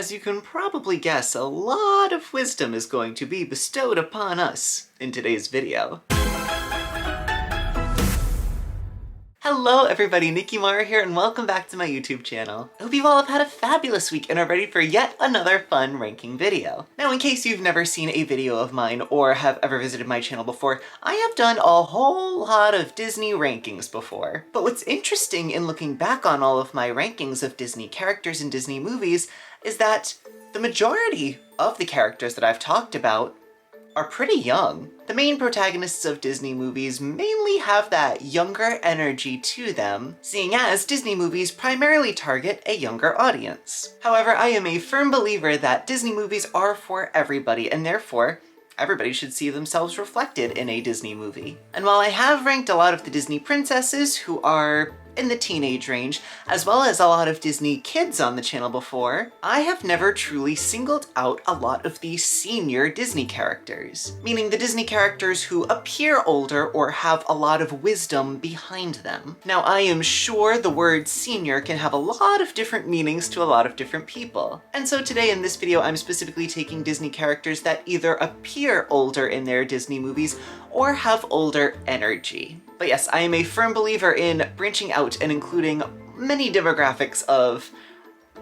As you can probably guess, a lot of wisdom is going to be bestowed upon us in today's video. Hello everybody, Nicky Marra here, and welcome back to my YouTube channel. I hope you all have had a fabulous week and are ready for yet another fun ranking video. Now, in case you've never seen a video of mine or have ever visited my channel before, I have done a whole lot of Disney rankings before. But what's interesting in looking back on all of my rankings of Disney characters and Disney movies is that the majority of the characters that I've talked about are pretty young. The main protagonists of Disney movies mainly have that younger energy to them, seeing as Disney movies primarily target a younger audience. However, I am a firm believer that Disney movies are for everybody, and therefore, everybody should see themselves reflected in a Disney movie. And while I have ranked a lot of the Disney princesses who are in the teenage range, as well as a lot of Disney kids on the channel before, I have never truly singled out a lot of the senior Disney characters, meaning the Disney characters who appear older or have a lot of wisdom behind them. Now, I am sure the word senior can have a lot of different meanings to a lot of different people. And so today in this video, I'm specifically taking Disney characters that either appear older in their Disney movies or have older energy. But yes, I am a firm believer in branching out and including many demographics of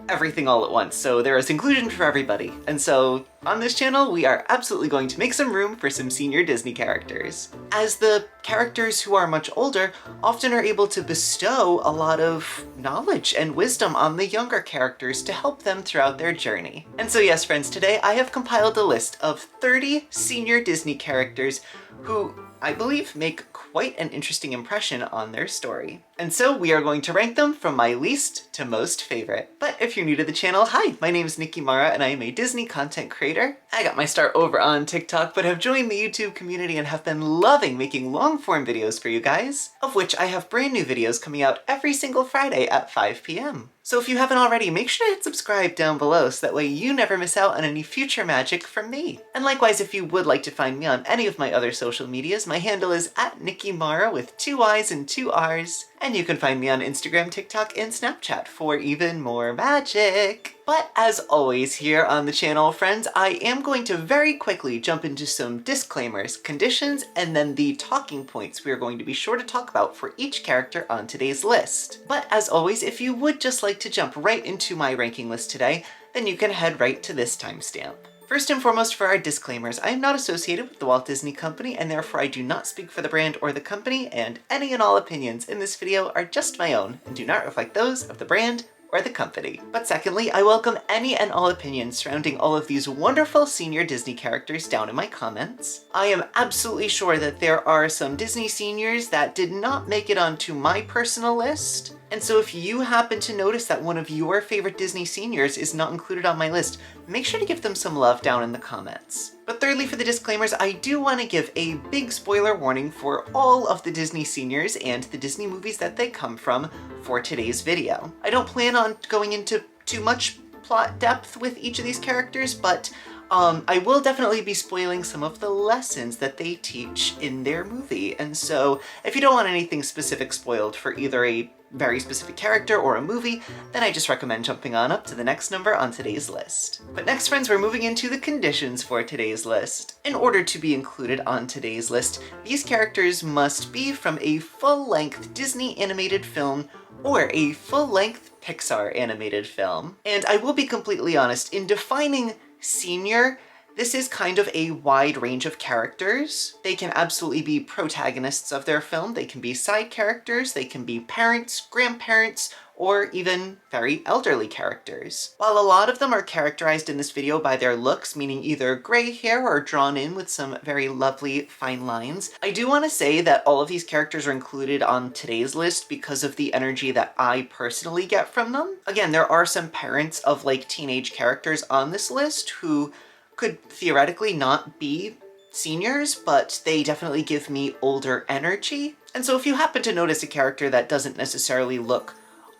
everything all at once, so there is inclusion for everybody. And so on this channel, we are absolutely going to make some room for some senior Disney characters, as the characters who are much older often are able to bestow a lot of knowledge and wisdom on the younger characters to help them throughout their journey. And so yes, friends, today I have compiled a list of 30 senior Disney characters who I believe make quite an interesting impression on their story. And so we are going to rank them from my least to most favorite. But if you're new to the channel, hi, my name is Nicky Marra and I am a Disney content creator. I got my start over on TikTok, but have joined the YouTube community and have been loving making long-form videos for you guys, of which I have brand new videos coming out every single Friday at 5 p.m. So if you haven't already, make sure to hit subscribe down below so that way you never miss out on any future magic from me. And likewise, if you would like to find me on any of my other social medias, my handle is @NickyMarra with 2 I's and 2 R's. And you can find me on Instagram, TikTok, and Snapchat for even more magic. But as always here on the channel, friends, I am going to very quickly jump into some disclaimers, conditions, and then the talking points we are going to be sure to talk about for each character on today's list. But as always, if you would just like to jump right into my ranking list today, then you can head right to this timestamp. First and foremost, for our disclaimers, I am not associated with the Walt Disney Company, and therefore I do not speak for the brand or the company, and any and all opinions in this video are just my own and do not reflect those of the brand or the company. But secondly, I welcome any and all opinions surrounding all of these wonderful senior Disney characters down in my comments. I am absolutely sure that there are some Disney seniors that did not make it onto my personal list. And so if you happen to notice that one of your favorite Disney seniors is not included on my list, make sure to give them some love down in the comments. But thirdly, for the disclaimers, I do want to give a big spoiler warning for all of the Disney seniors and the Disney movies that they come from for today's video. I don't plan on going into too much plot depth with each of these characters, but I will definitely be spoiling some of the lessons that they teach in their movie. And so if you don't want anything specific spoiled for either a very specific character or a movie, then I just recommend jumping on up to the next number on today's list. But next, friends, we're moving into the conditions for today's list. In order to be included on today's list, these characters must be from a full-length Disney animated film or a full-length Pixar animated film. And I will be completely honest, in defining senior, this is kind of a wide range of characters. They can absolutely be protagonists of their film, they can be side characters, they can be parents, grandparents, or even very elderly characters. While a lot of them are characterized in this video by their looks, meaning either gray hair or drawn in with some very lovely fine lines, I do want to say that all of these characters are included on today's list because of the energy that I personally get from them. Again, there are some parents of like teenage characters on this list who could theoretically not be seniors, but they definitely give me older energy. And so if you happen to notice a character that doesn't necessarily look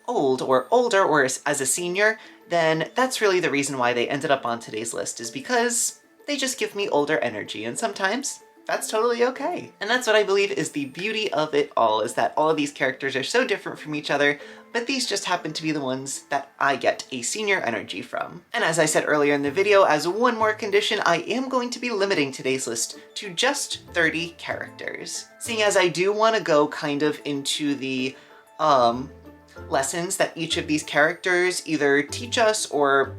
old or older or as a senior, then that's really the reason why they ended up on today's list, is because they just give me older energy, and sometimes that's totally okay. And that's what I believe is the beauty of it all, is that all of these characters are so different from each other, but these just happen to be the ones that I get a senior energy from. And as I said earlier in the video, as one more condition, I am going to be limiting today's list to just 30 characters. Seeing as I do want to go kind of into the lessons that each of these characters either teach us, or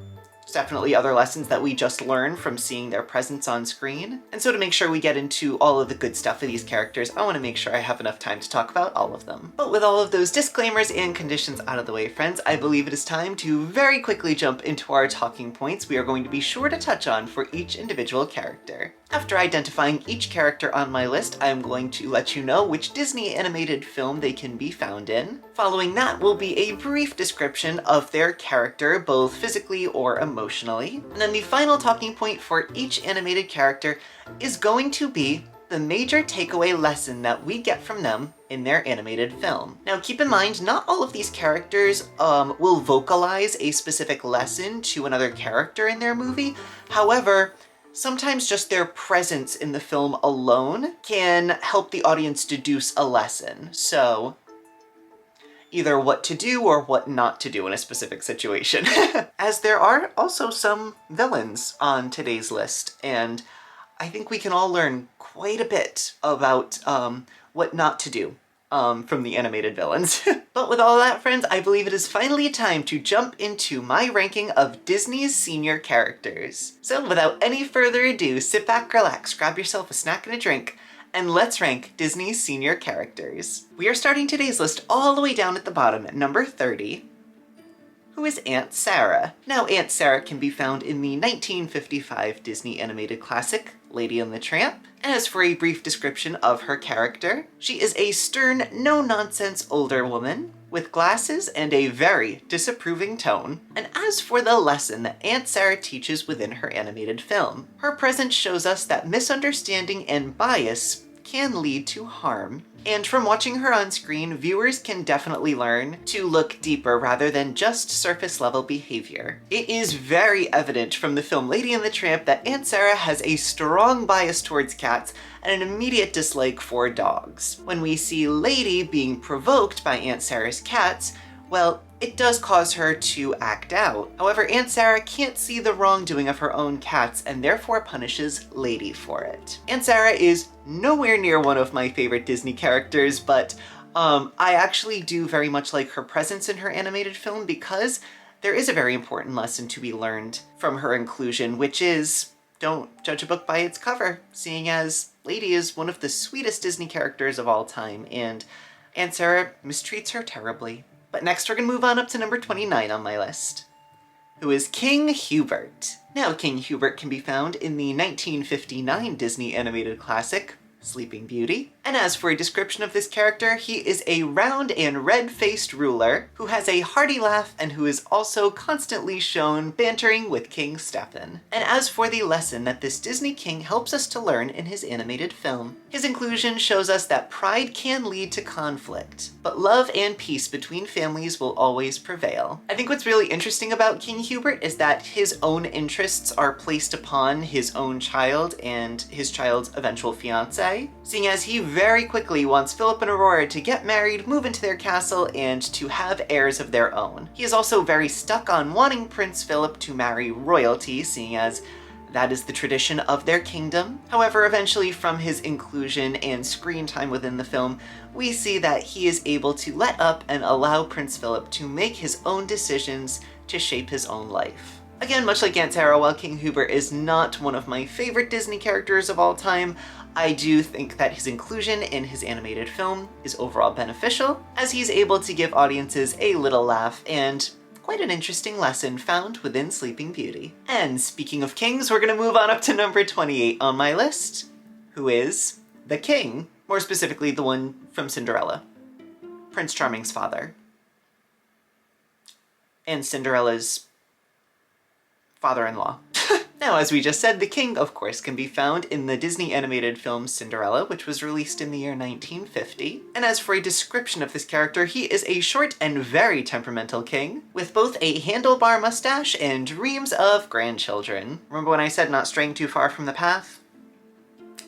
definitely other lessons that we just learn from seeing their presence on screen. And so to make sure we get into all of the good stuff of these characters, I want to make sure I have enough time to talk about all of them. But with all of those disclaimers and conditions out of the way, friends, I believe it is time to very quickly jump into our talking points we are going to be sure to touch on for each individual character. After identifying each character on my list, I am going to let you know which Disney animated film they can be found in. Following that will be a brief description of their character, both physically or emotionally. And then the final talking point for each animated character is going to be the major takeaway lesson that we get from them in their animated film. Now keep in mind, not all of these characters will vocalize a specific lesson to another character in their movie. However, sometimes just their presence in the film alone can help the audience deduce a lesson. So either what to do or what not to do in a specific situation. As there are also some villains on today's list, and I think we can all learn quite a bit about what not to do from the animated villains. But with all that, friends, I believe it is finally time to jump into my ranking of Disney's senior characters. So without any further ado, sit back, relax, grab yourself a snack and a drink, and let's rank Disney's senior characters. We are starting today's list all the way down at the bottom at number 30, who is Aunt Sarah. Now, Aunt Sarah can be found in the 1955 Disney animated classic, Lady and the Tramp. As for a brief description of her character, she is a stern, no-nonsense older woman with glasses and a very disapproving tone. And as for the lesson that Aunt Sarah teaches within her animated film, her presence shows us that misunderstanding and bias can lead to harm. And from watching her on screen, viewers can definitely learn to look deeper rather than just surface level behavior. It is very evident from the film Lady and the Tramp that Aunt Sarah has a strong bias towards cats and an immediate dislike for dogs. When we see Lady being provoked by Aunt Sarah's cats, well, it does cause her to act out. However, Aunt Sarah can't see the wrongdoing of her own cats and therefore punishes Lady for it. Aunt Sarah is nowhere near one of my favorite Disney characters, but I actually do very much like her presence in her animated film because there is a very important lesson to be learned from her inclusion, which is don't judge a book by its cover, seeing as Lady is one of the sweetest Disney characters of all time, and Aunt Sarah mistreats her terribly. But next we're gonna move on up to number 29 on my list, who is King Hubert. Now, King Hubert can be found in the 1959 Disney animated classic, Sleeping Beauty. And as for a description of this character, he is a round and red-faced ruler who has a hearty laugh and who is also constantly shown bantering with King Stefan. And as for the lesson that this Disney king helps us to learn in his animated film, his inclusion shows us that pride can lead to conflict, but love and peace between families will always prevail. I think what's really interesting about King Hubert is that his own interests are placed upon his own child and his child's eventual fiancé, seeing as he very quickly wants Philip and Aurora to get married, move into their castle, and to have heirs of their own. He is also very stuck on wanting Prince Philip to marry royalty, seeing as that is the tradition of their kingdom. However, eventually from his inclusion and screen time within the film, we see that he is able to let up and allow Prince Philip to make his own decisions to shape his own life. Again, much like Aunt Sarah, while King Hubert is not one of my favorite Disney characters of all time, I do think that his inclusion in his animated film is overall beneficial, as he's able to give audiences a little laugh and quite an interesting lesson found within Sleeping Beauty. And speaking of kings, we're gonna move on up to number 28 on my list, who is the king, more specifically the one from Cinderella, Prince Charming's father, and Cinderella's father-in-law. Now, as we just said, the king, of course, can be found in the Disney animated film Cinderella, which was released in the year 1950. And as for a description of this character, he is a short and very temperamental king, with both a handlebar mustache and dreams of grandchildren. Remember when I said not straying too far from the path?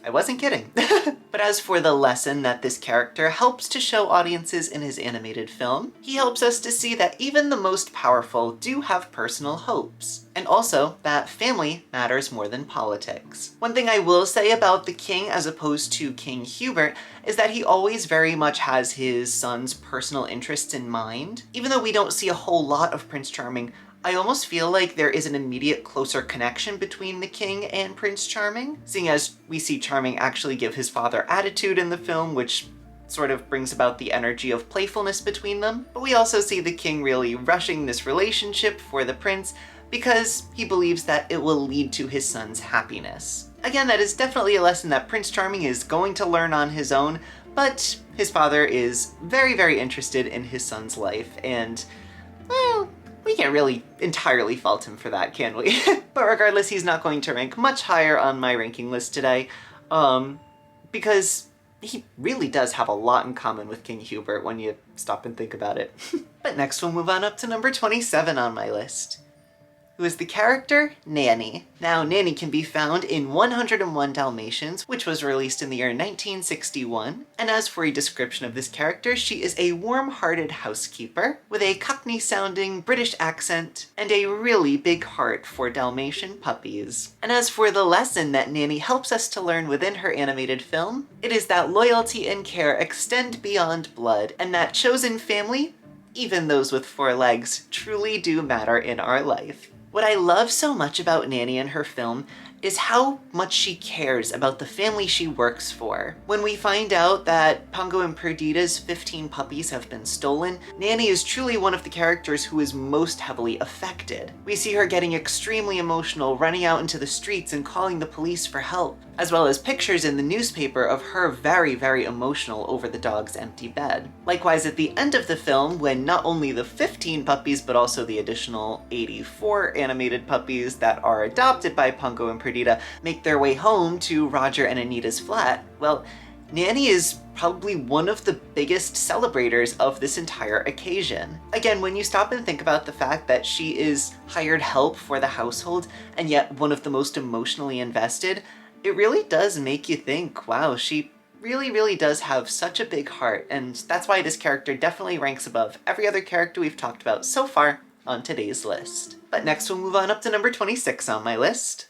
I wasn't kidding. But as for the lesson that this character helps to show audiences in his animated film, he helps us to see that even the most powerful do have personal hopes, and also that family matters more than politics. One thing I will say about the king as opposed to King Hubert is that he always very much has his son's personal interests in mind. Even though we don't see a whole lot of Prince Charming, I almost feel like there is an immediate closer connection between the king and Prince Charming, seeing as we see Charming actually give his father attitude in the film, which sort of brings about the energy of playfulness between them. But we also see the king really rushing this relationship for the prince because he believes that it will lead to his son's happiness. Again, that is definitely a lesson that Prince Charming is going to learn on his own, but his father is very, very interested in his son's life, and, well, we can't really entirely fault him for that, can we? But regardless, he's not going to rank much higher on my ranking list today, because he really does have a lot in common with King Hubert when you stop and think about it. But next we'll move on up to number 27 on my list, who is the character Nanny. Now, Nanny can be found in 101 Dalmatians, which was released in the year 1961. And as for a description of this character, she is a warm-hearted housekeeper with a Cockney-sounding British accent and a really big heart for Dalmatian puppies. And as for the lesson that Nanny helps us to learn within her animated film, it is that loyalty and care extend beyond blood, and that chosen family, even those with 4 legs, truly do matter in our life. What I love so much about Nanny in her film is how much she cares about the family she works for. When we find out that Pongo and Perdita's 15 puppies have been stolen, Nanny is truly one of the characters who is most heavily affected. We see her getting extremely emotional, running out into the streets and calling the police for help, as well as pictures in the newspaper of her very, very emotional over the dog's empty bed. Likewise, at the end of the film, when not only the 15 puppies, but also the additional 84 animated puppies that are adopted by Pongo and Perdita make their way home to Roger and Anita's flat, well, Nanny is probably one of the biggest celebrators of this entire occasion. Again, when you stop and think about the fact that she is hired help for the household and yet one of the most emotionally invested, it really does make you think, wow, she really, really does have such a big heart, and that's why this character definitely ranks above every other character we've talked about so far on today's list. But next we'll move on up to number 26 on my list,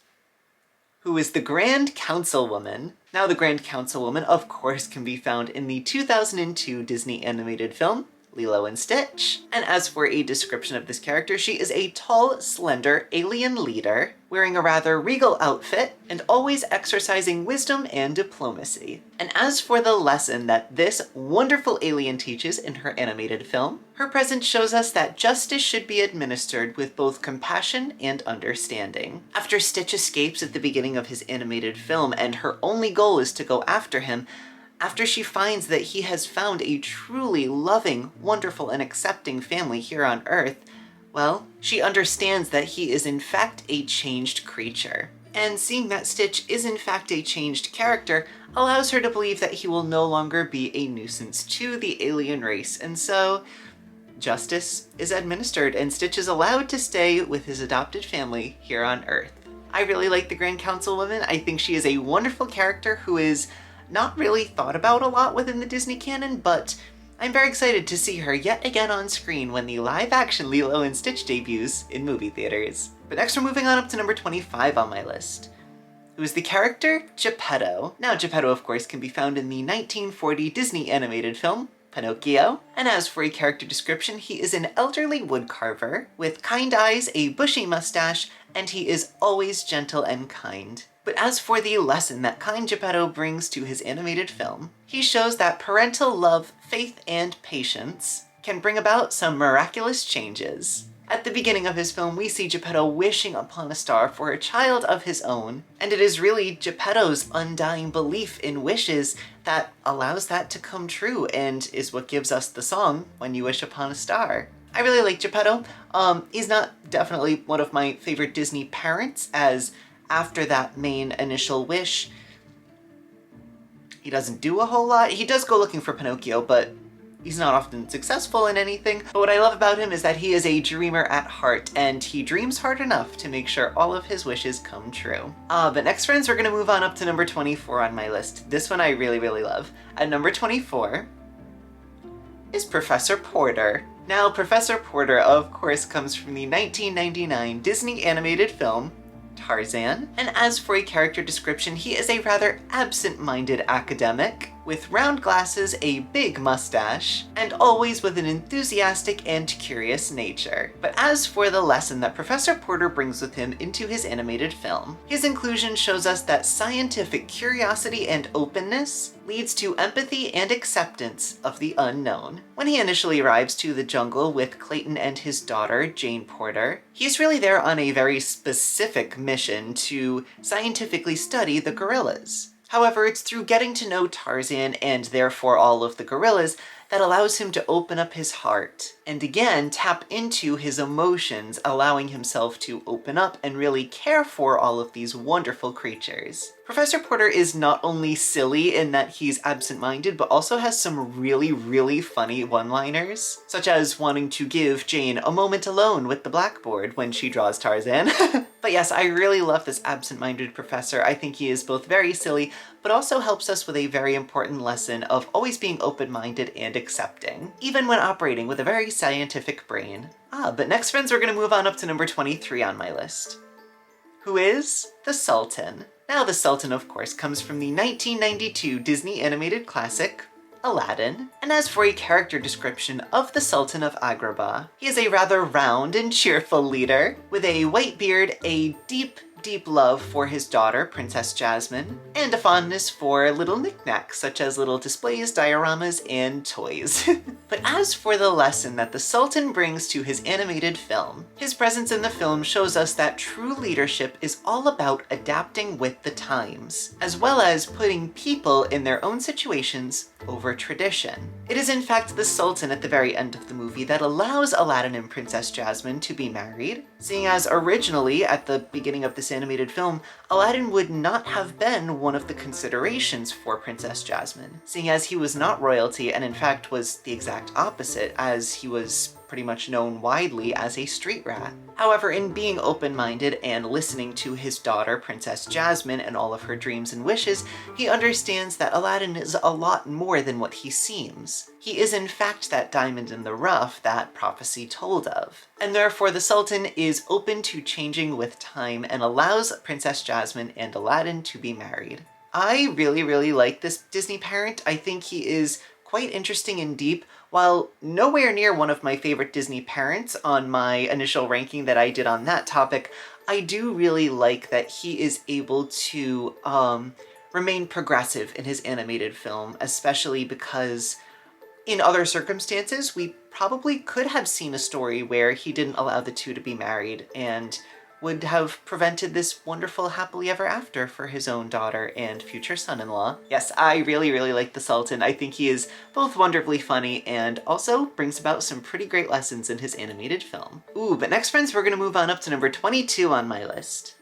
who is the Grand Councilwoman. Now, the Grand Councilwoman, of course, can be found in the 2002 Disney animated film, Lilo and Stitch. And as for a description of this character, she is a tall, slender alien leader, wearing a rather regal outfit, and always exercising wisdom and diplomacy. And as for the lesson that this wonderful alien teaches in her animated film, her presence shows us that justice should be administered with both compassion and understanding. After Stitch escapes at the beginning of his animated film, and her only goal is to go after him, after she finds that he has found a truly loving, wonderful, and accepting family here on Earth, well, she understands that he is in fact a changed creature. And seeing that Stitch is in fact a changed character allows her to believe that he will no longer be a nuisance to the alien race, and so justice is administered and Stitch is allowed to stay with his adopted family here on Earth. I really like the Grand Councilwoman. I think she is a wonderful character who is not really thought about a lot within the Disney canon, but I'm very excited to see her yet again on screen when the live-action Lilo and Stitch debuts in movie theaters. But next we're moving on up to number 25 on my list, who is the character Geppetto. Now, Geppetto, of course, can be found in the 1940 Disney animated film, Pinocchio. And as for a character description, he is an elderly woodcarver with kind eyes, a bushy mustache, and he is always gentle and kind. But as for the lesson that kind Geppetto brings to his animated film, he shows that parental love, faith, and patience can bring about some miraculous changes. At the beginning of his film, we see Geppetto wishing upon a star for a child of his own, and it is really Geppetto's undying belief in wishes that allows that to come true and is what gives us the song, When You Wish Upon a Star. I really like Geppetto. He's not definitely one of my favorite Disney parents, as after that main initial wish, he doesn't do a whole lot. He does go looking for Pinocchio, but He's not often successful in anything, but what I love about him is that he is a dreamer at heart, and he dreams hard enough to make sure all of his wishes come true. But next, friends, we're gonna move on up to number 24 on my list. This one I really, really love. At number 24 is Professor Porter. Now, Professor Porter, of course, comes from the 1999 Disney animated film Tarzan, and as for a character description, he is a rather absent-minded academic with round glasses, a big mustache, and always with an enthusiastic and curious nature. But as for the lesson that Professor Porter brings with him into his animated film, his inclusion shows us that scientific curiosity and openness leads to empathy and acceptance of the unknown. When he initially arrives to the jungle with Clayton and his daughter, Jane Porter, he's really there on a very specific mission to scientifically study the gorillas. However, it's through getting to know Tarzan and therefore all of the gorillas that allows him to open up his heart and again tap into his emotions, allowing himself to open up and really care for all of these wonderful creatures. Professor Porter is not only silly in that he's absent-minded, but also has some really, really funny one-liners, such as wanting to give Jane a moment alone with the blackboard when she draws Tarzan. But yes, I really love this absent-minded professor. I think he is both very silly, but also helps us with a very important lesson of always being open-minded and accepting, even when operating with a very scientific brain. But next, friends, we're gonna move on up to number 23 on my list, who is the Sultan. Now, the Sultan, of course, comes from the 1992 Disney animated classic, Aladdin. And as for a character description of the Sultan of Agrabah, he is a rather round and cheerful leader with a white beard, a deep love for his daughter, Princess Jasmine, and a fondness for little knickknacks such as little displays, dioramas, and toys. But as for the lesson that the Sultan brings to his animated film, his presence in the film shows us that true leadership is all about adapting with the times, as well as putting people in their own situations over tradition. It is in fact the Sultan at the very end of the movie that allows Aladdin and Princess Jasmine to be married, seeing as originally, at the beginning of this animated film, Aladdin would not have been one of the considerations for Princess Jasmine, seeing as he was not royalty and in fact was the exact opposite, as he was pretty much known widely as a street rat. However, in being open-minded and listening to his daughter, Princess Jasmine, and all of her dreams and wishes, he understands that Aladdin is a lot more than what he seems. He is in fact that diamond in the rough that prophecy told of. And therefore the Sultan is open to changing with time and allows Princess Jasmine and Aladdin to be married. I really, really like this Disney parent. I think he is quite interesting and deep. While nowhere near one of my favorite Disney parents on my initial ranking that I did on that topic, I do really like that he is able to remain progressive in his animated film, especially because in other circumstances, we probably could have seen a story where he didn't allow the two to be married and would have prevented this wonderful happily ever after for his own daughter and future son-in-law. Yes, I really, really like the Sultan. I think he is both wonderfully funny and also brings about some pretty great lessons in his animated film. But next, friends, we're gonna move on up to number 22 on my list,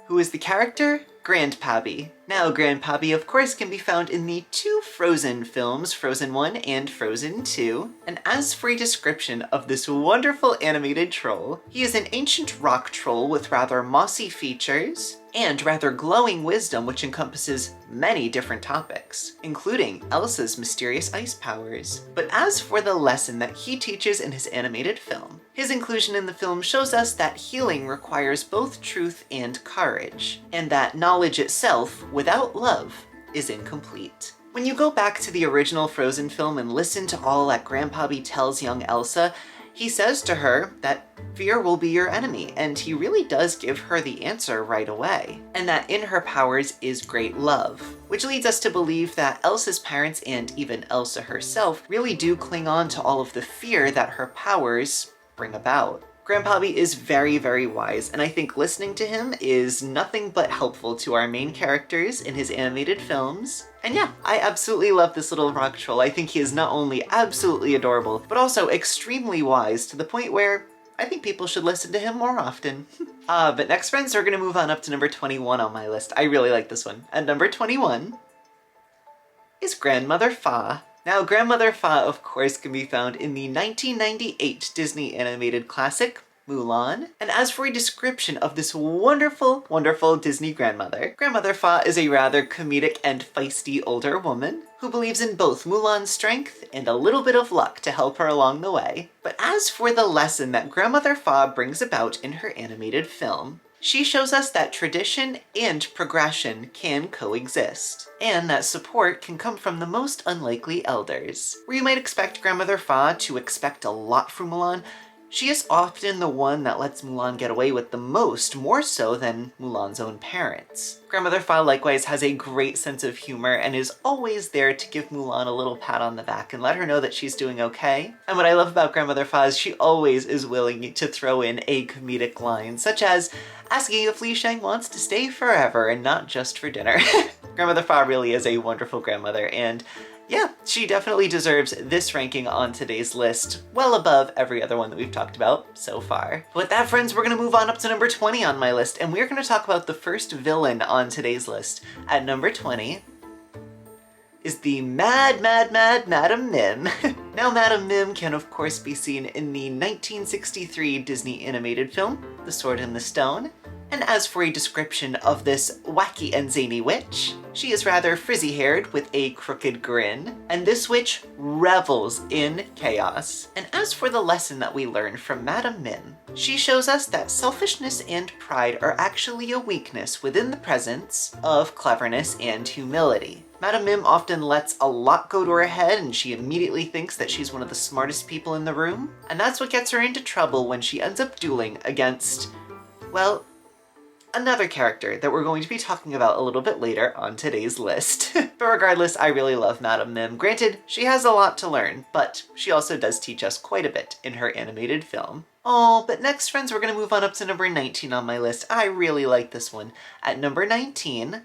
who is the character Grandpappy. Now, Grandpappy, of course, can be found in the two Frozen films, Frozen 1 and Frozen 2. And as for a description of this wonderful animated troll, he is an ancient rock troll with rather mossy features and rather glowing wisdom, which encompasses many different topics, including Elsa's mysterious ice powers. But as for the lesson that he teaches in his animated film, his inclusion in the film shows us that healing requires both truth and courage, and that knowledge itself, without love, is incomplete. When you go back to the original Frozen film and listen to all that Grandpappy tells young Elsa, he says to her that fear will be your enemy, and he really does give her the answer right away, and that in her powers is great love, which leads us to believe that Elsa's parents and even Elsa herself really do cling on to all of the fear that her powers bring about. Grandpappy is very, very wise, and I think listening to him is nothing but helpful to our main characters in his animated films. And yeah, I absolutely love this little rock troll. I think he is not only absolutely adorable, but also extremely wise to the point where I think people should listen to him more often. But next, friends, we're gonna move on up to number 21 on my list. I really like this one. At number 21 is Grandmother Fa. Now, Grandmother Fa, of course, can be found in the 1998 Disney animated classic, Mulan. And as for a description of this wonderful, wonderful Disney grandmother, Grandmother Fa is a rather comedic and feisty older woman who believes in both Mulan's strength and a little bit of luck to help her along the way. But as for the lesson that Grandmother Fa brings about in her animated film, she shows us that tradition and progression can coexist, and that support can come from the most unlikely elders. Where you might expect Grandmother Fa to expect a lot from Mulan, she is often the one that lets Mulan get away with the most, more so than Mulan's own parents. Grandmother Fa likewise has a great sense of humor and is always there to give Mulan a little pat on the back and let her know that she's doing okay. And what I love about Grandmother Fa is she always is willing to throw in a comedic line, such as asking if Li Shang wants to stay forever and not just for dinner. Grandmother Fa really is a wonderful grandmother, and yeah, she definitely deserves this ranking on today's list, well above every other one that we've talked about so far. With that, friends, we're gonna move on up to number 20 on my list, and we're gonna talk about the first villain on today's list. At number 20 is the Madam Mim. Now, Madam Mim can of course be seen in the 1963 Disney animated film, The Sword in the Stone. And as for a description of this wacky and zany witch, she is rather frizzy-haired with a crooked grin, and this witch revels in chaos. And as for the lesson that we learn from Madam Mim, she shows us that selfishness and pride are actually a weakness within the presence of cleverness and humility. Madam Mim often lets a lot go to her head, and she immediately thinks that she's one of the smartest people in the room, and that's what gets her into trouble when she ends up dueling against, well, another character that we're going to be talking about a little bit later on today's list. But regardless, I really love Madam Mim. Granted, she has a lot to learn, but she also does teach us quite a bit in her animated film. Oh, but next, friends, we're gonna move on up to number 19 on my list. I really like this one. At number 19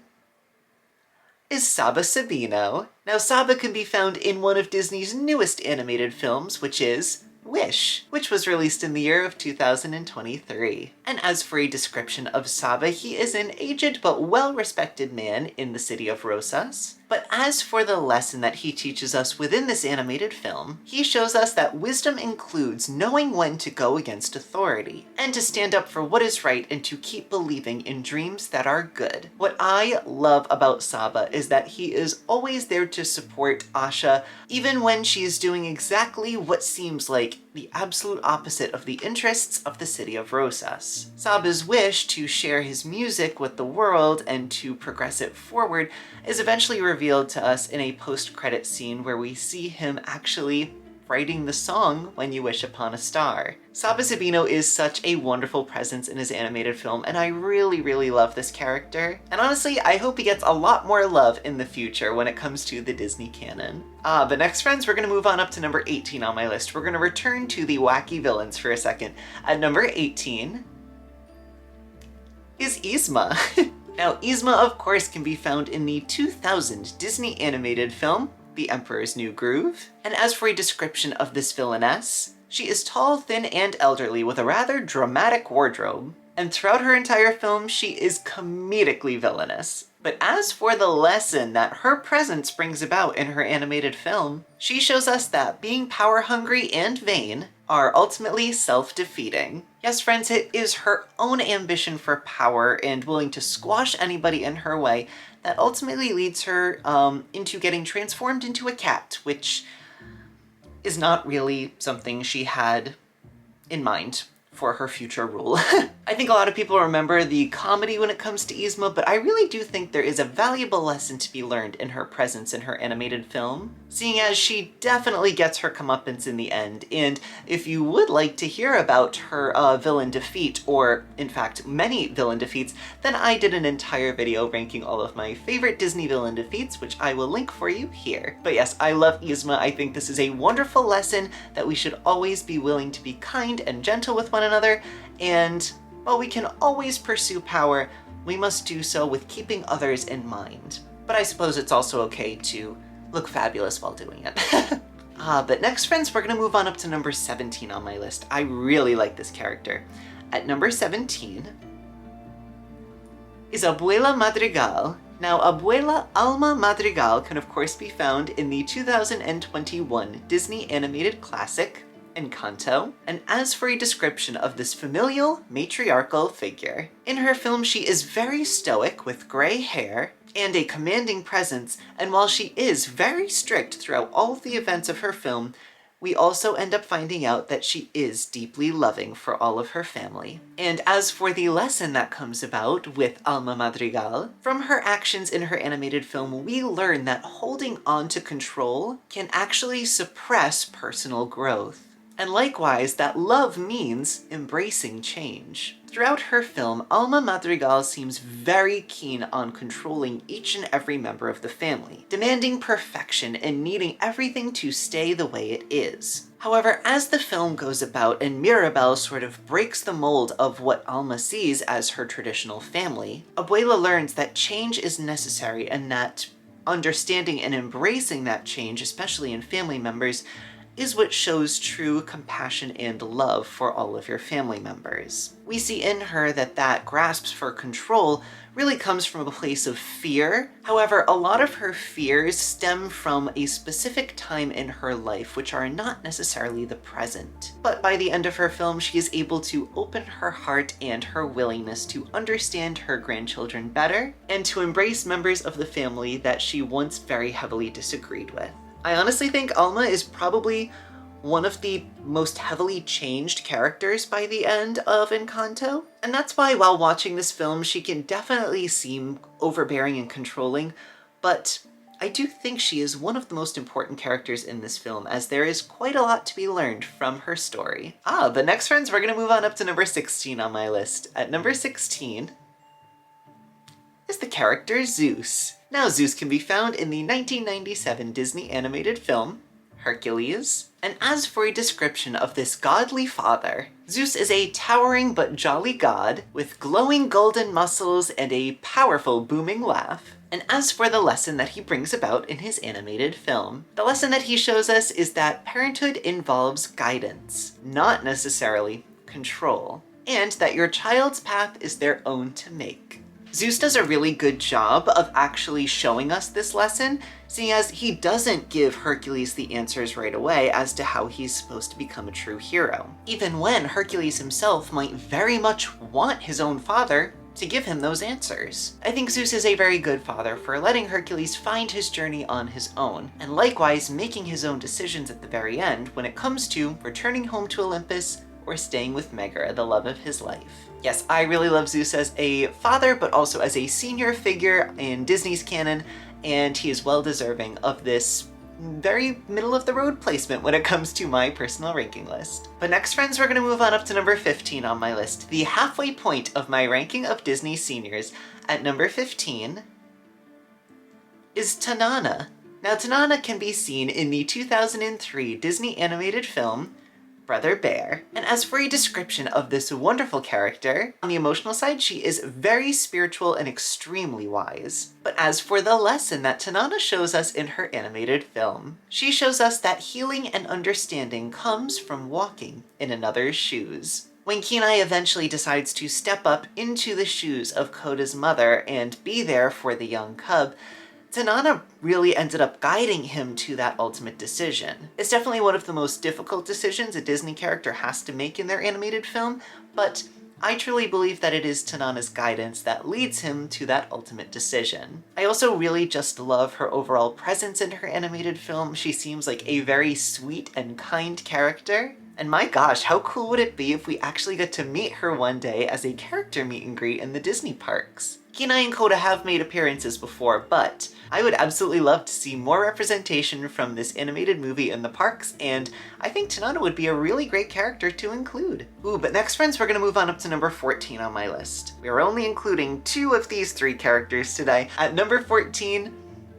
is Saba Sabino. Now, Saba can be found in one of Disney's newest animated films, which is Wish, which was released in the year of 2023. And as for a description of Saba, he is an aged but well-respected man in the city of Rosas. But as for the lesson that he teaches us within this animated film, he shows us that wisdom includes knowing when to go against authority, and to stand up for what is right and to keep believing in dreams that are good. What I love about Saba is that he is always there to support Asha, even when she is doing exactly what seems like the absolute opposite of the interests of the city of Rosas. Saba's wish to share his music with the world and to progress it forward is eventually revealed to us in a post-credit scene where we see him actually writing the song When You Wish Upon a Star. Saba Sabino is such a wonderful presence in his animated film, and I really, really love this character. And honestly, I hope he gets a lot more love in the future when it comes to the Disney canon. But next, friends, we're gonna move on up to number 18 on my list. We're gonna return to the wacky villains for a second. At number 18 is Yzma. Now, Yzma, of course, can be found in the 2000 Disney animated film, The Emperor's New Groove. And as for a description of this villainess, she is tall, thin, and elderly with a rather dramatic wardrobe. And throughout her entire film, she is comedically villainous. But as for the lesson that her presence brings about in her animated film, she shows us that being power-hungry and vain are ultimately self-defeating. Yes, friends, it is her own ambition for power and willing to squash anybody in her way that ultimately leads her into getting transformed into a cat, which is not really something she had in mind for her future rule. I think a lot of people remember the comedy when it comes to Yzma, but I really do think there is a valuable lesson to be learned in her presence in her animated film, seeing as she definitely gets her comeuppance in the end. And if you would like to hear about her villain defeat, or in fact many villain defeats, then I did an entire video ranking all of my favorite Disney villain defeats, which I will link for you here. But yes, I love Yzma. I think this is a wonderful lesson that we should always be willing to be kind and gentle with one another, and while we can always pursue power, we must do so with keeping others in mind. But I suppose it's also okay to look fabulous while doing it. But next, friends, we're gonna move on up to number 17 on my list. I really like this character. At number 17 is Abuela Madrigal. Now, Abuela Alma Madrigal can of course be found in the 2021 Disney animated classic, Encanto. And as for a description of this familial, matriarchal figure, in her film she is very stoic with gray hair and a commanding presence, and while she is very strict throughout all of the events of her film, we also end up finding out that she is deeply loving for all of her family. And as for the lesson that comes about with Alma Madrigal, from her actions in her animated film, we learn that holding on to control can actually suppress personal growth. And likewise, that love means embracing change. Throughout her film, Alma Madrigal seems very keen on controlling each and every member of the family, demanding perfection and needing everything to stay the way it is. However, as the film goes about and Mirabel sort of breaks the mold of what Alma sees as her traditional family, Abuela learns that change is necessary and that understanding and embracing that change, especially in family members, is what shows true compassion and love for all of your family members. We see in her that grasp for control really comes from a place of fear. However, a lot of her fears stem from a specific time in her life, which are not necessarily the present. But by the end of her film, she is able to open her heart and her willingness to understand her grandchildren better and to embrace members of the family that she once very heavily disagreed with. I honestly think Alma is probably one of the most heavily changed characters by the end of Encanto. And that's why while watching this film, she can definitely seem overbearing and controlling, but I do think she is one of the most important characters in this film, as there is quite a lot to be learned from her story. But next, friends, we're gonna move on up to number 16 on my list. At number 16 is the character Zeus. Now, Zeus can be found in the 1997 Disney animated film, Hercules. And as for a description of this godly father, Zeus is a towering but jolly god with glowing golden muscles and a powerful booming laugh. And as for the lesson that he brings about in his animated film, the lesson that he shows us is that parenthood involves guidance, not necessarily control, and that your child's path is their own to make. Zeus does a really good job of actually showing us this lesson, seeing as he doesn't give Hercules the answers right away as to how he's supposed to become a true hero, even when Hercules himself might very much want his own father to give him those answers. I think Zeus is a very good father for letting Hercules find his journey on his own, and likewise making his own decisions at the very end when it comes to returning home to Olympus or staying with Megara, the love of his life. Yes, I really love Zeus as a father, but also as a senior figure in Disney's canon, and he is well deserving of this very middle-of-the-road placement when it comes to my personal ranking list. But next, friends, we're gonna move on up to number 15 on my list, the halfway point of my ranking of Disney seniors. At number 15 is Tanana. Now, Tanana can be seen in the 2003 Disney animated film, Brother Bear. And as for a description of this wonderful character, on the emotional side, she is very spiritual and extremely wise. But as for the lesson that Tanana shows us in her animated film, she shows us that healing and understanding comes from walking in another's shoes. When Kenai eventually decides to step up into the shoes of Koda's mother and be there for the young cub, Tanana really ended up guiding him to that ultimate decision. It's definitely one of the most difficult decisions a Disney character has to make in their animated film, but I truly believe that it is Tanana's guidance that leads him to that ultimate decision. I also really just love her overall presence in her animated film. She seems like a very sweet and kind character. And my gosh, how cool would it be if we actually get to meet her one day as a character meet and greet in the Disney parks? Kenai and Koda have made appearances before, but I would absolutely love to see more representation from this animated movie in the parks, and I think Tanana would be a really great character to include. But next, friends, we're gonna move on up to number 14 on my list. We are only including 2 of these 3 characters today. At number 14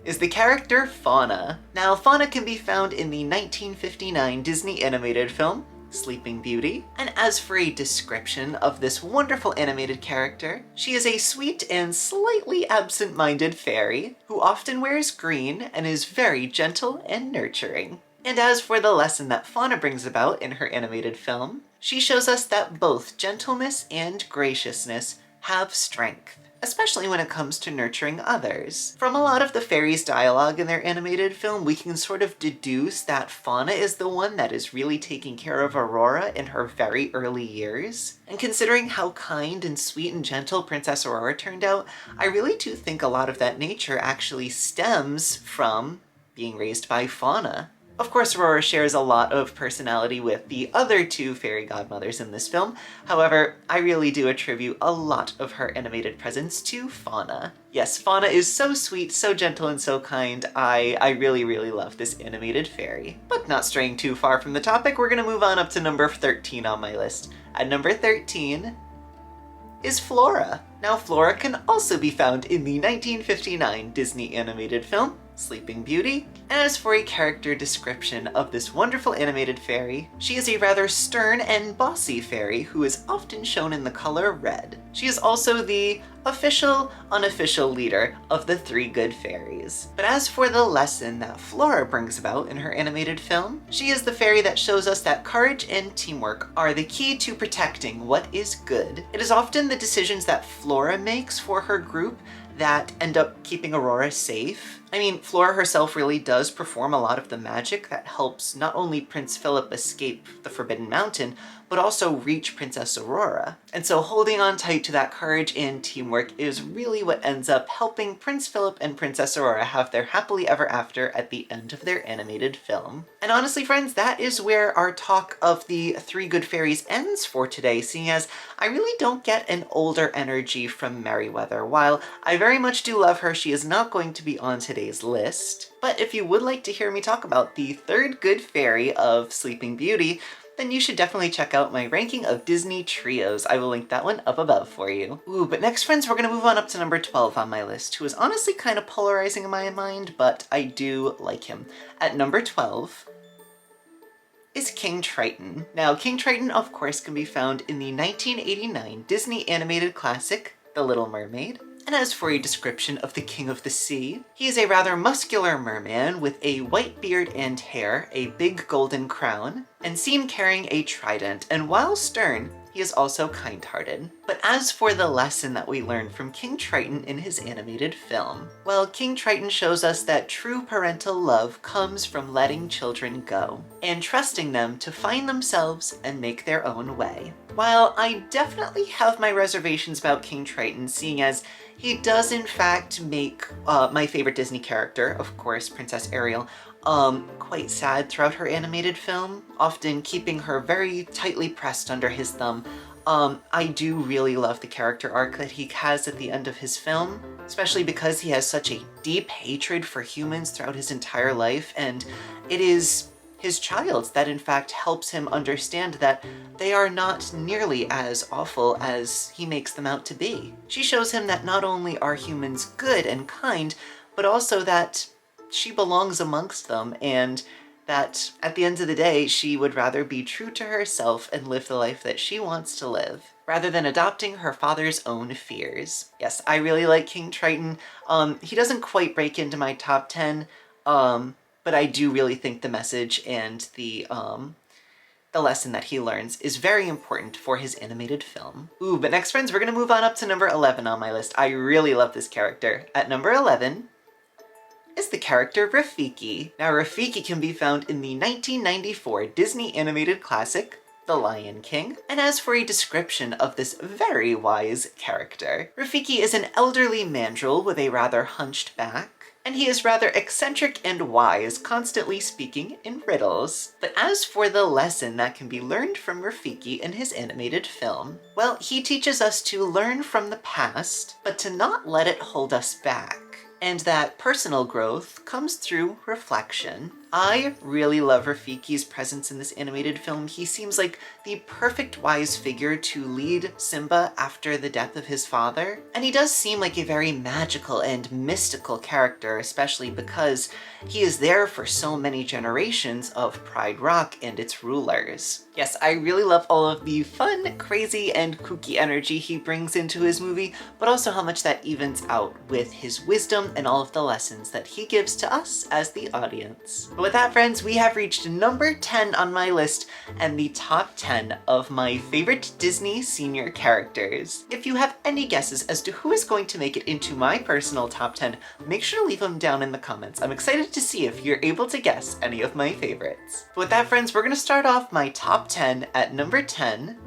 is the character Fauna. Now, Fauna can be found in the 1959 Disney animated film, Sleeping Beauty. And as for a description of this wonderful animated character, she is a sweet and slightly absent-minded fairy who often wears green and is very gentle and nurturing. And as for the lesson that Fauna brings about in her animated film, she shows us that both gentleness and graciousness have strength, especially when it comes to nurturing others. From a lot of the fairies' dialogue in their animated film, we can sort of deduce that Fauna is the one that is really taking care of Aurora in her very early years. And considering how kind and sweet and gentle Princess Aurora turned out, I really do think a lot of that nature actually stems from being raised by Fauna. Of course, Aurora shares a lot of personality with the other two fairy godmothers in this film. However, I really do attribute a lot of her animated presence to Fauna. Yes, Fauna is so sweet, so gentle, and so kind. I really, really love this animated fairy. But not straying too far from the topic, we're gonna move on up to number 13 on my list. At number 13 is Flora. Now, Flora can also be found in the 1959 Disney animated film, Sleeping Beauty. And as for a character description of this wonderful animated fairy, she is a rather stern and bossy fairy who is often shown in the color red. She is also the official, unofficial leader of the three good fairies. But as for the lesson that Flora brings about in her animated film, she is the fairy that shows us that courage and teamwork are the key to protecting what is good. It is often the decisions that Flora makes for her group that end up keeping Aurora safe. I mean, Flora herself really does perform a lot of the magic that helps not only Prince Philip escape the Forbidden Mountain, but also reach Princess Aurora. And so holding on tight to that courage and teamwork is really what ends up helping Prince Philip and Princess Aurora have their happily ever after at the end of their animated film. And honestly, friends, that is where our talk of the three good fairies ends for today, seeing as I really don't get an older energy from Merryweather. While I very much do love her, she is not going to be on today's list. But if you would like to hear me talk about the third good fairy of Sleeping Beauty, then you should definitely check out my ranking of Disney trios. I will link that one up above for you. Ooh, but next, friends, we're gonna move on up to number 12 on my list, who is honestly kind of polarizing in my mind, but I do like him. At number 12 is King Triton. Now, King Triton, of course, can be found in the 1989 Disney animated classic, The Little Mermaid. And as for a description of the King of the Sea, he is a rather muscular merman with a white beard and hair, a big golden crown, and seen carrying a trident, and while stern, he is also kind-hearted. But as for the lesson that we learned from King Triton in his animated film, well, King Triton shows us that true parental love comes from letting children go, and trusting them to find themselves and make their own way. While I definitely have my reservations about King Triton, seeing as he does in fact make my favorite Disney character, of course, Princess Ariel, quite sad throughout her animated film, often keeping her very tightly pressed under his thumb. I do really love the character arc that he has at the end of his film, especially because he has such a deep hatred for humans throughout his entire life, and it is his child that in fact helps him understand that they are not nearly as awful as he makes them out to be. She shows him that not only are humans good and kind, but also that she belongs amongst them, and that at the end of the day, she would rather be true to herself and live the life that she wants to live, rather than adopting her father's own fears. Yes, I really like King Triton. He doesn't quite break into my top 10, but I do really think the message and the lesson that he learns is very important for his animated film. Ooh, but next, friends, we're gonna move on up to number 11 on my list. I really love this character. At number 11 is the character Rafiki. Now, Rafiki can be found in the 1994 Disney animated classic, The Lion King. And as for a description of this very wise character, Rafiki is an elderly mandrill with a rather hunched back, and he is rather eccentric and wise, constantly speaking in riddles. But as for the lesson that can be learned from Rafiki in his animated film, well, he teaches us to learn from the past, but to not let it hold us back, and that personal growth comes through reflection. I really love Rafiki's presence in this animated film. He seems like the perfect wise figure to lead Simba after the death of his father. And he does seem like a very magical and mystical character, especially because he is there for so many generations of Pride Rock and its rulers. Yes, I really love all of the fun, crazy, and kooky energy he brings into his movie, but also how much that evens out with his wisdom and all of the lessons that he gives to us as the audience. But with that, friends, we have reached number 10 on my list and the top 10 of my favorite Disney senior characters. If you have any guesses as to who is going to make it into my personal top 10, make sure to leave them down in the comments. I'm excited to see if you're able to guess any of my favorites. But with that, friends, we're gonna start off my top 10 at number 10,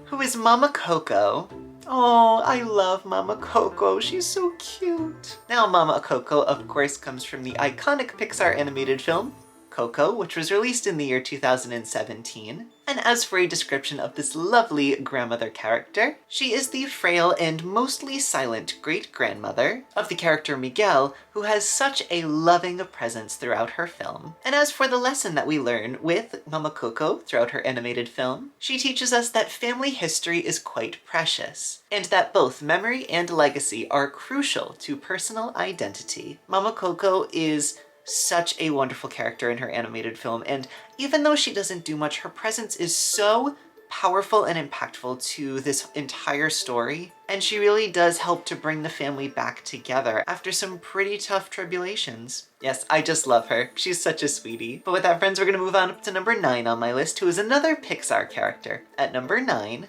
who is Mama Coco. Oh, I love Mama Coco. She's so cute. Now, Mama Coco, of course, comes from the iconic Pixar animated film, Coco, which was released in the year 2017. And as for a description of this lovely grandmother character, she is the frail and mostly silent great-grandmother of the character Miguel, who has such a loving presence throughout her film. And as for the lesson that we learn with Mama Coco throughout her animated film, she teaches us that family history is quite precious, and that both memory and legacy are crucial to personal identity. Mama Coco is such a wonderful character in her animated film, and even though she doesn't do much, her presence is so powerful and impactful to this entire story, and she really does help to bring the family back together after some pretty tough tribulations. Yes, I just love her. She's such a sweetie. But with that, friends, we're gonna move on up to number 9 on my list, who is another Pixar character. At number 9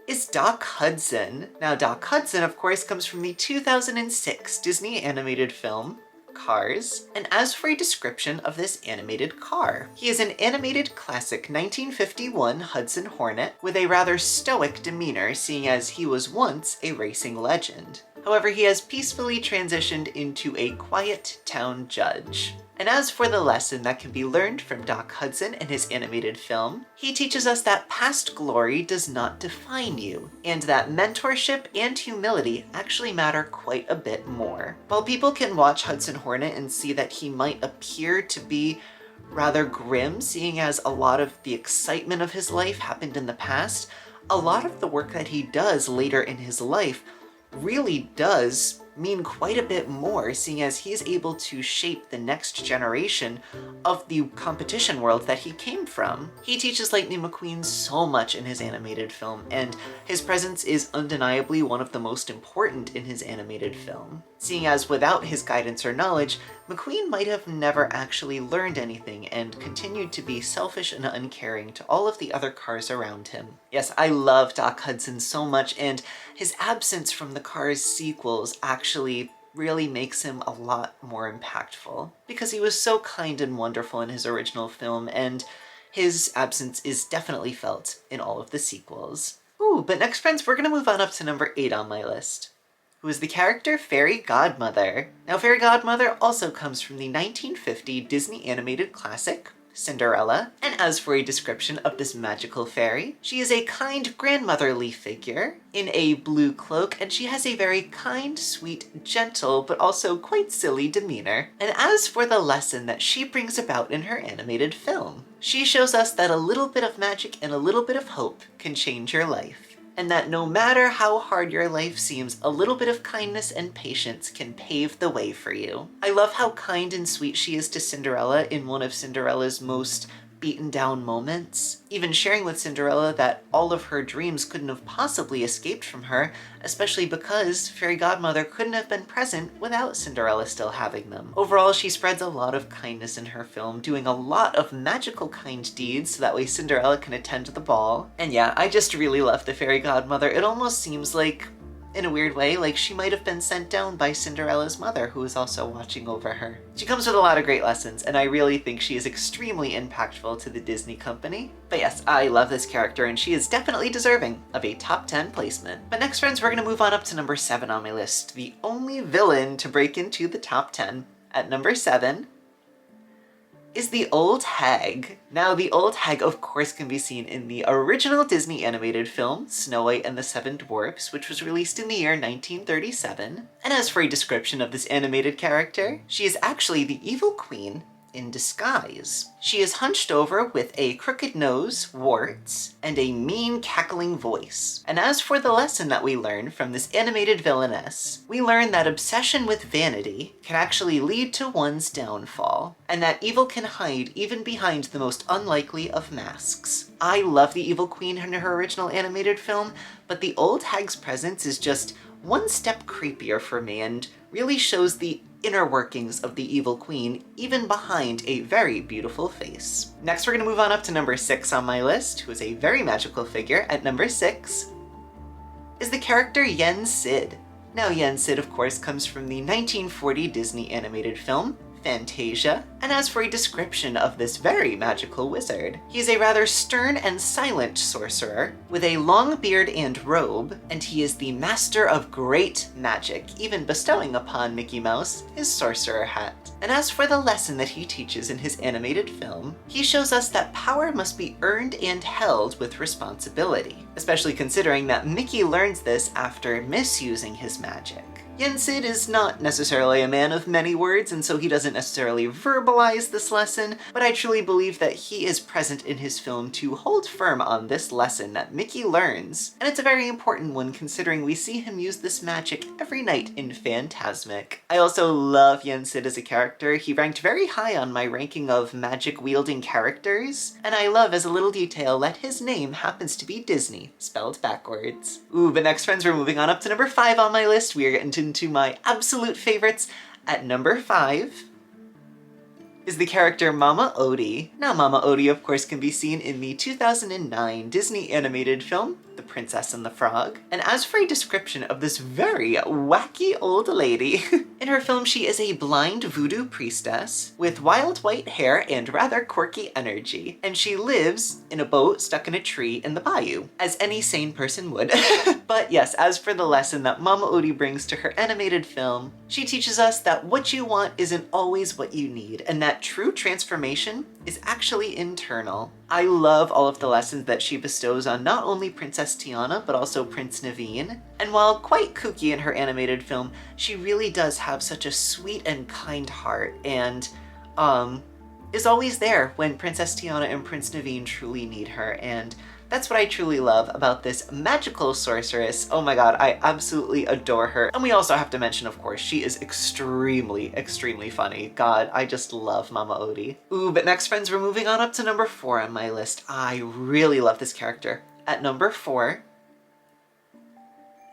is Doc Hudson. Now, Doc Hudson, of course, comes from the 2006 Disney animated film, Cars. And as for a description of this animated car, he is an animated classic 1951 Hudson Hornet with a rather stoic demeanor, seeing as he was once a racing legend. However, he has peacefully transitioned into a quiet town judge. And as for the lesson that can be learned from Doc Hudson in his animated film, he teaches us that past glory does not define you, and that mentorship and humility actually matter quite a bit more. While people can watch Hudson Hornet and see that he might appear to be rather grim, seeing as a lot of the excitement of his life happened in the past, a lot of the work that he does later in his life really does mean quite a bit more, seeing as he is able to shape the next generation of the competition world that he came from. He teaches Lightning McQueen so much in his animated film, and his presence is undeniably one of the most important in his animated film, seeing as without his guidance or knowledge, McQueen might have never actually learned anything and continued to be selfish and uncaring to all of the other cars around him. Yes, I love Doc Hudson so much, and his absence from the Cars sequels actually really makes him a lot more impactful, because he was so kind and wonderful in his original film, and his absence is definitely felt in all of the sequels. Ooh, but next, friends, we're gonna move on up to number 8 on my list, who is the character Fairy Godmother. Now, Fairy Godmother also comes from the 1950 Disney animated classic, Cinderella, and as for a description of this magical fairy, she is a kind grandmotherly figure in a blue cloak, and she has a very kind, sweet, gentle, but also quite silly demeanor. And as for the lesson that she brings about in her animated film, she shows us that a little bit of magic and a little bit of hope can change your life, and that no matter how hard your life seems, a little bit of kindness and patience can pave the way for you. I love how kind and sweet she is to Cinderella in one of Cinderella's most beaten down moments, even sharing with Cinderella that all of her dreams couldn't have possibly escaped from her, especially because Fairy Godmother couldn't have been present without Cinderella still having them. Overall, she spreads a lot of kindness in her film, doing a lot of magical kind deeds so that way Cinderella can attend the ball. And yeah, I just really love the Fairy Godmother. It almost seems like, in a weird way, like she might have been sent down by Cinderella's mother, who is also watching over her. She comes with a lot of great lessons, and I really think she is extremely impactful to the Disney company. But yes, I love this character, and she is definitely deserving of a top 10 placement. But next, friends, we're gonna move on up to number 7 on my list, the only villain to break into the top 10. At number 7 is the Old Hag. Now, the Old Hag, of course, can be seen in the original Disney animated film, Snow White and the Seven Dwarfs, which was released in the year 1937. And as for a description of this animated character, she is actually the evil queen in disguise. She is hunched over with a crooked nose, warts, and a mean cackling voice. And as for the lesson that we learn from this animated villainess, we learn that obsession with vanity can actually lead to one's downfall, and that evil can hide even behind the most unlikely of masks. I love the evil queen in her original animated film, but the Old Hag's presence is just one step creepier for me and really shows the inner workings of the evil queen, even behind a very beautiful face. Next, we're gonna move on up to number 6 on my list, who is a very magical figure. At number 6 is the character Yen Sid. Now, Yen Sid, of course, comes from the 1940 Disney animated film, Fantasia, and as for a description of this very magical wizard, he's a rather stern and silent sorcerer with a long beard and robe, and he is the master of great magic, even bestowing upon Mickey Mouse his sorcerer hat. And as for the lesson that he teaches in his animated film, he shows us that power must be earned and held with responsibility, especially considering that Mickey learns this after misusing his magic. Yen Sid is not necessarily a man of many words, and so he doesn't necessarily verbalize this lesson, but I truly believe that he is present in his film to hold firm on this lesson that Mickey learns, and it's a very important one considering we see him use this magic every night in Fantasmic. I also love Yen Sid as a character. He ranked very high on my ranking of magic-wielding characters, and I love as a little detail that his name happens to be Disney, spelled backwards. Ooh, but next, friends, we're moving on up to number 5 on my list. We are getting into my absolute favorites. At number 5 is the character Mama Odie. Now, Mama Odie, of course, can be seen in the 2009 Disney animated film, The Princess and the Frog. And as for a description of this very wacky old lady, in her film she is a blind voodoo priestess with wild white hair and rather quirky energy, and she lives in a boat stuck in a tree in the bayou, as any sane person would. But yes, as for the lesson that Mama Odie brings to her animated film, she teaches us that what you want isn't always what you need, and that true transformation is actually internal. I love all of the lessons that she bestows on not only Princess Tiana, but also Prince Naveen. And while quite kooky in her animated film, she really does have such a sweet and kind heart, and is always there when Princess Tiana and Prince Naveen truly need her, and that's what I truly love about this magical sorceress. Oh my god, I absolutely adore her. And we also have to mention, of course, she is extremely, extremely funny. God, I just love Mama Odie. Ooh, but next, friends, we're moving on up to number 4 on my list. I really love this character. At number 4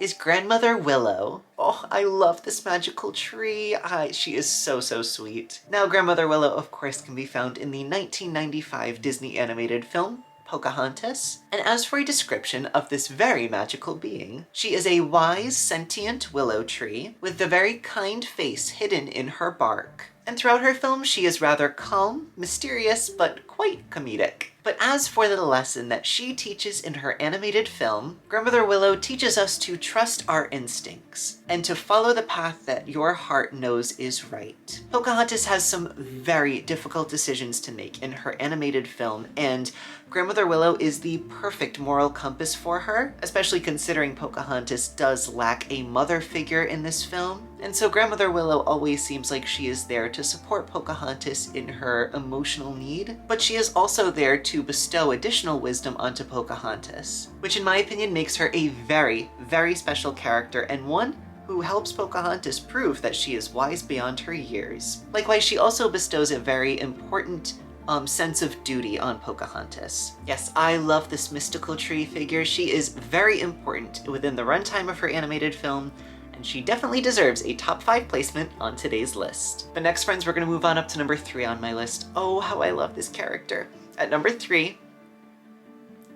is Grandmother Willow. Oh, I love this magical tree. She is so, so sweet. Now, Grandmother Willow, of course, can be found in the 1995 Disney animated film, Pocahontas. And as for a description of this very magical being, she is a wise, sentient willow tree with the very kind face hidden in her bark. And throughout her film, she is rather calm, mysterious, but quite comedic. But as for the lesson that she teaches in her animated film, Grandmother Willow teaches us to trust our instincts and to follow the path that your heart knows is right. Pocahontas has some very difficult decisions to make in her animated film, and Grandmother Willow is the perfect moral compass for her, especially considering Pocahontas does lack a mother figure in this film. And so Grandmother Willow always seems like she is there to support Pocahontas in her emotional need, but she is also there to bestow additional wisdom onto Pocahontas, which in my opinion makes her a very, very special character, and one who helps Pocahontas prove that she is wise beyond her years. Likewise, she also bestows a very important sense of duty on Pocahontas. Yes, I love this mystical tree figure. She is very important within the runtime of her animated film, and she definitely deserves a top 5 placement on today's list. But next, friends, we're gonna move on up to number 3 on my list. Oh, how I love this character. At number 3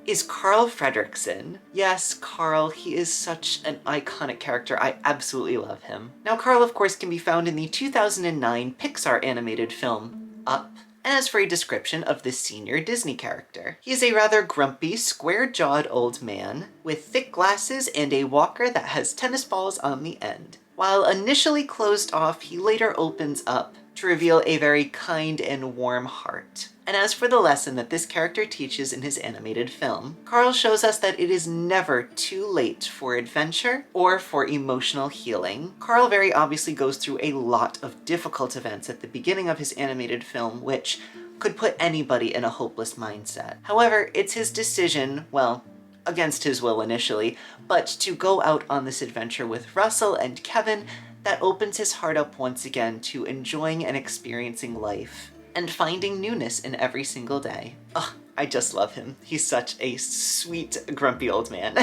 is Carl Fredricksen. Yes, Carl, he is such an iconic character. I absolutely love him. Now, Carl, of course, can be found in the 2009 Pixar animated film, Up. And as for a description of this senior Disney character, he is a rather grumpy, square-jawed old man with thick glasses and a walker that has tennis balls on the end. While initially closed off, he later opens up to reveal a very kind and warm heart. And as for the lesson that this character teaches in his animated film, Carl shows us that it is never too late for adventure or for emotional healing. Carl very obviously goes through a lot of difficult events at the beginning of his animated film, which could put anybody in a hopeless mindset. However, it's his decision, well, against his will initially, but to go out on this adventure with Russell and Kevin that opens his heart up once again to enjoying and experiencing life and finding newness in every single day. Ugh, I just love him. He's such a sweet, grumpy old man.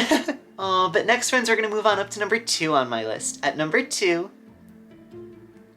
Oh, but next, friends, we're gonna move on up to number 2 on my list. At number 2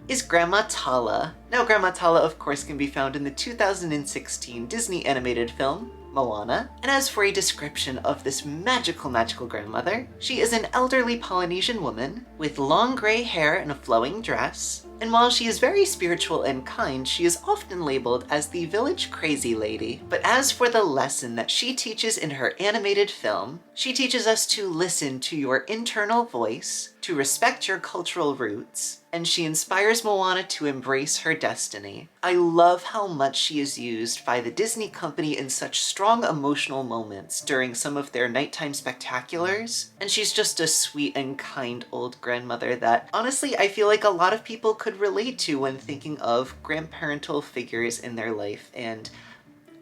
is Grandma Tala. Now, Grandma Tala, of course, can be found in the 2016 Disney animated film, Moana. And as for a description of this magical grandmother, she is an elderly Polynesian woman with long gray hair and a flowing dress. And while she is very spiritual and kind, she is often labeled as the village crazy lady. But as for the lesson that she teaches in her animated film, she teaches us to listen to your internal voice, to respect your cultural roots, and she inspires Moana to embrace her destiny. I love how much she is used by the Disney company in such strong emotional moments during some of their nighttime spectaculars, and she's just a sweet and kind old grandmother that, honestly, I feel like a lot of people could relate to when thinking of grandparental figures in their life, and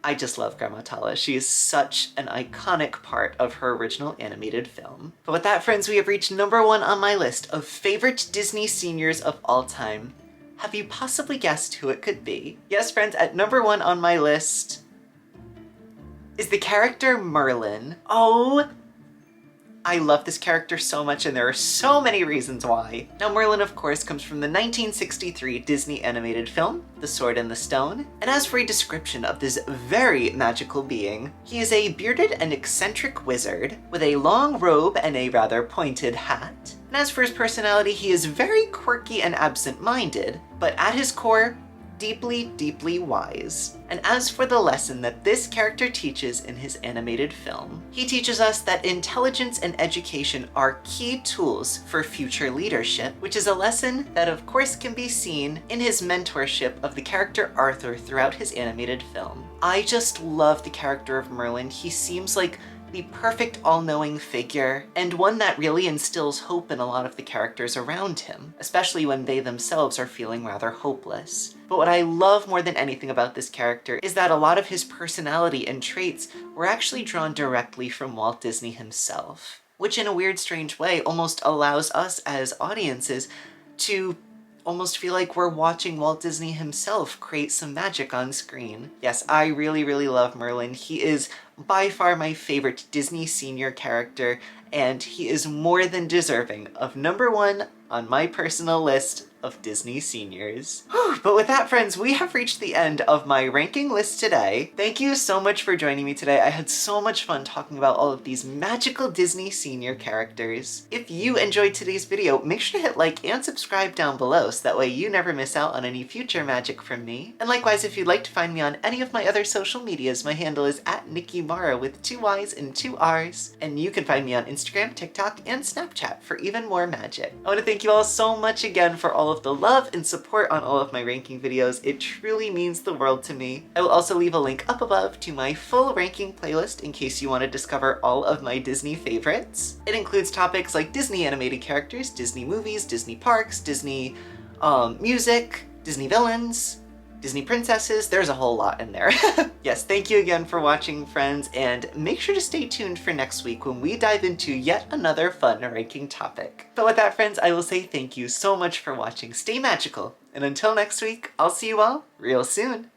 I just love Grandma Tala. She is such an iconic part of her original animated film. But with that, friends, we have reached #1 on my list of favorite Disney seniors of all time. Have you possibly guessed who it could be? Yes, friends, at #1 on my list is the character Merlin. Oh, I love this character so much, and there are so many reasons why. Now, Merlin, of course, comes from the 1963 Disney animated film, The Sword and the Stone. And as for a description of this very magical being, he is a bearded and eccentric wizard with a long robe and a rather pointed hat. And as for his personality, he is very quirky and absent-minded, but at his core, deeply wise. And as for the lesson that this character teaches in his animated film, he teaches us that intelligence and education are key tools for future leadership, which is a lesson that of course can be seen in his mentorship of the character Arthur throughout his animated film. I just love the character of Merlin. He seems like the perfect all-knowing figure, and one that really instills hope in a lot of the characters around him, especially when they themselves are feeling rather hopeless. But what I love more than anything about this character is that a lot of his personality and traits were actually drawn directly from Walt Disney himself, which in a weird, strange way almost allows us as audiences to almost feel like we're watching Walt Disney himself create some magic on screen. Yes, I really love Merlin. He is by far my favorite Disney senior character, and he is more than deserving of #1 on my personal list of Disney seniors. But with that, friends, we have reached the end of my ranking list today. Thank you so much for joining me today. I had so much fun talking about all of these magical Disney senior characters. If you enjoyed today's video, make sure to hit like and subscribe down below so that way you never miss out on any future magic from me. And likewise, if you'd like to find me on any of my other social medias, my handle is @Nicky Marra with 2 Y's and 2 R's. And you can find me on Instagram, TikTok, and Snapchat for even more magic. I want to thank you all so much again for all of the love and support on all of my ranking videos. It truly means the world to me. I will also leave a link up above to my full ranking playlist in case you want to discover all of my Disney favorites. It includes topics like Disney animated characters, Disney movies, Disney parks, Disney music, Disney villains, Disney princesses. There's a whole lot in there. Yes, thank you again for watching, friends, and make sure to stay tuned for next week when we dive into yet another fun ranking topic. But with that, friends, I will say thank you so much for watching. Stay magical, and until next week, I'll see you all real soon.